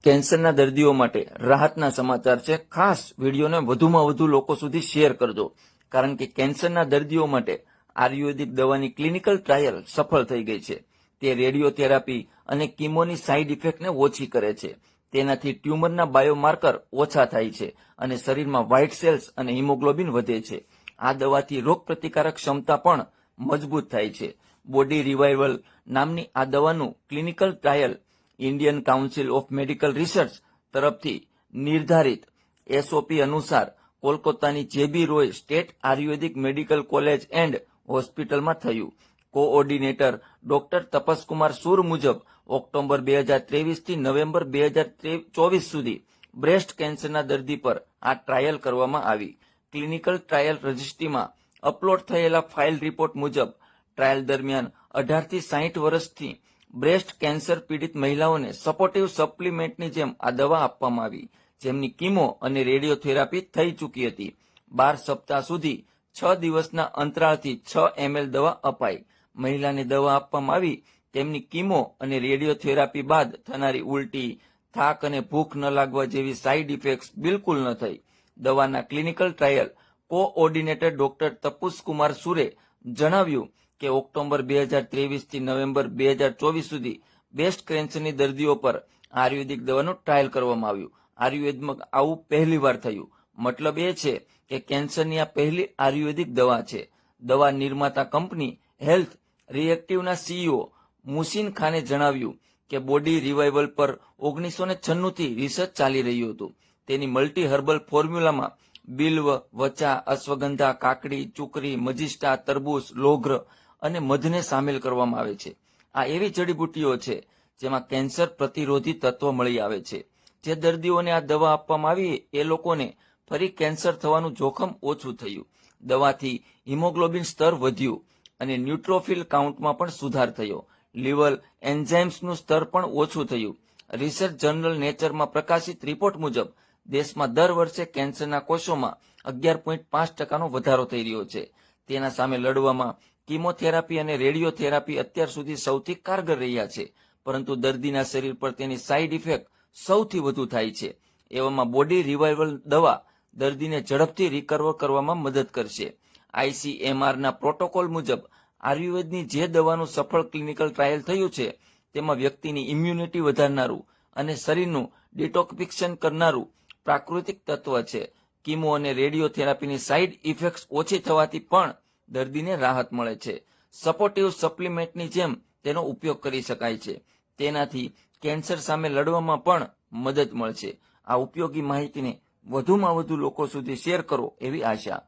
કેન્સરના દર્દીઓ માટે રાહતના સમાચાર છે. ખાસ વિડીયોને વધુમાં વધુ લોકો સુધી શેર કરજો, કારણ કે કેન્સરના દર્દીઓ માટે આયુર્વેદિક દવાની ક્લિનિકલ ટ્રાયલ સફળ થઈ ગઈ છે. તે રેડિયોથેરાપી અને કીમોની સાઇડ ઇફેક્ટને ઓછી કરે છે. તેનાથી ટ્યુમરના બાયોમાર્કર ઓછા થાય છે અને શરીરમાં વ્હાઇટ સેલ્સ અને હિમોગ્લોબિન વધે છે. આ દવાથી રોગપ્રતિકારક ક્ષમતા પણ મજબૂત થાય છે. બોડી રિવાઇવલ નામની આ દવાનું clinical trial Indian Council of Medical Research તરફથી નિર્ધારિત એસઓપી અનુસાર કોલકાતાની JB Roy State Ayurvedic Medical College and હોસ્પિટલમાં થયું. કોઓર્ડિનેટર ડોક્ટર તપસકુમાર સુર મુજબ ઓક્ટોબર 2023 થી નવેમ્બર 2024 સુધી બ્રેસ્ટ કેન્સરના દર્દી પર આ ટ્રાયલ કરવામાં આવી. ક્લિનિકલ ટ્રાયલ રજિસ્ટ્રીમાં અપલોડ થયેલા ફાઇલ રિપોર્ટ મુજબ ટ્રાયલ દરમિયાન 18 થી 60 વર્ષથી બ્રેસ્ટ કેન્સર પીડિત મહિલાઓને સપોર્ટિવ સપ્લિમેન્ટની જેમ આ દવા આપવામાં આવી, જેમની કીમો અને રેડિયોથેરાપી થઈ ચૂકી હતી. 12 સપ્તાહ સુધી 6 દિવસના અંતરાળથી 6 ml દવા અપાઈ. મહિલાને દવા આપવામાં આવી તેમની કીમો અને રેડિયોથેરાપી બાદ થનારી ઉલટી, થાક અને ભૂખ ન લાગવા જેવી સાઇડ ઇફેક્ટ્સ બિલકુલ ન થઈ. દવાના ક્લિનિકલ ટ્રાયલ કોઓર્ડિનેટર ડોક્ટર તપસકુમાર સુરે જણાવ્યું કે ઓક્ટોબર 2023 થી નવેમ્બર 2024 સુધી બ્રેસ્ટ કેન્સરની દર્દીઓ પર આયુર્વેદિક દવાનું ટ્રાયલ કરવામાં આવ્યું. આયુર્વેદમાં આવું પહેલીવાર થયું. મતલબ એ છે કે કેન્સરની આ પહેલી આયુર્વેદિક દવા છે. દવા નિર્માતા કંપની હેલ્થ રિએક્ટિવના સીઈઓ મુસીન ખાને જણાવ્યું કે બોડી રિવાઇવલ પર 1996 થી રિસર્ચ ચાલી રહ્યું હતું. તેની મલ્ટી હર્બલ ફોર્મ્યુલામાં બિલ્વ, વચા, અશ્વગંધા, કાકડી, ચુકરી, મજીષ્ટા, તરબૂચ, લોઘ્ર અને મધને સામેલ કરવામાં આવે છે. આ એવી જડીબુટ્ટીઓ છે જેમાં કેન્સર પ્રતિરોધી તત્વ મળી આવે છે. જે દર્દીઓને આ દવા આપવામાં આવી એ લોકોને ફરી કેન્સર થવાનું જોખમ ઓછું થયું. દવાથી હિમોગ્લોબિન સ્તર વધ્યું અને ન્યુટ્રોફિલ કાઉન્ટમાં પણ સુધાર થયો. લીવર એન્ઝાઇમ્સનું સ્તર પણ ઓછું થયું. રિસર્ચ જર્નલ નેચરમાં પ્રકાશિત રિપોર્ટ મુજબ દેશમાં દર વર્ષે કેન્સરના કોષોમાં 11.5% વધારો થઈ રહ્યો છે. તેના સામે લડવામાં કીમોથેરાપી અને રેડિયોથેરાપી અત્યાર સુધી સૌથી કારગર રહ્યા છે, પરંતુ દર્દીના શરીર પર તેની સાઇડ ઇફેક્ટ સૌથી વધુ થાય છે. એવામાં બોડી રિવાઇવલ દવા દર્દીને ઝડપથી રિકવર કરવામાં મદદ કરશે. આઈસીએમઆરના પ્રોટોકોલ મુજબ આયુર્વેદની જે દવાનું સફળ ક્લિનિકલ ટ્રાયલ થયું છે તેમાં વ્યક્તિની ઇમ્યુનિટી વધારનારું અને શરીરનું ડિટોક્સિફિકેશન કરનારું પ્રાકૃતિક તત્વ છે. કીમો અને રેડિયોથેરાપીની સાઇડ ઇફેક્ટ્સ ઓછી થવાથી પણ દર્દીને રાહત મળે છે. સપોર્ટિવ સપ્લિમેન્ટની જેમ તેનો ઉપયોગ કરી શકાય છે. તેનાથી કેન્સર સામે લડવામાં પણ મદદ મળશે. આ ઉપયોગી માહિતીને વધુમાં વધુ લોકો સુધી શેર કરો એવી આશા.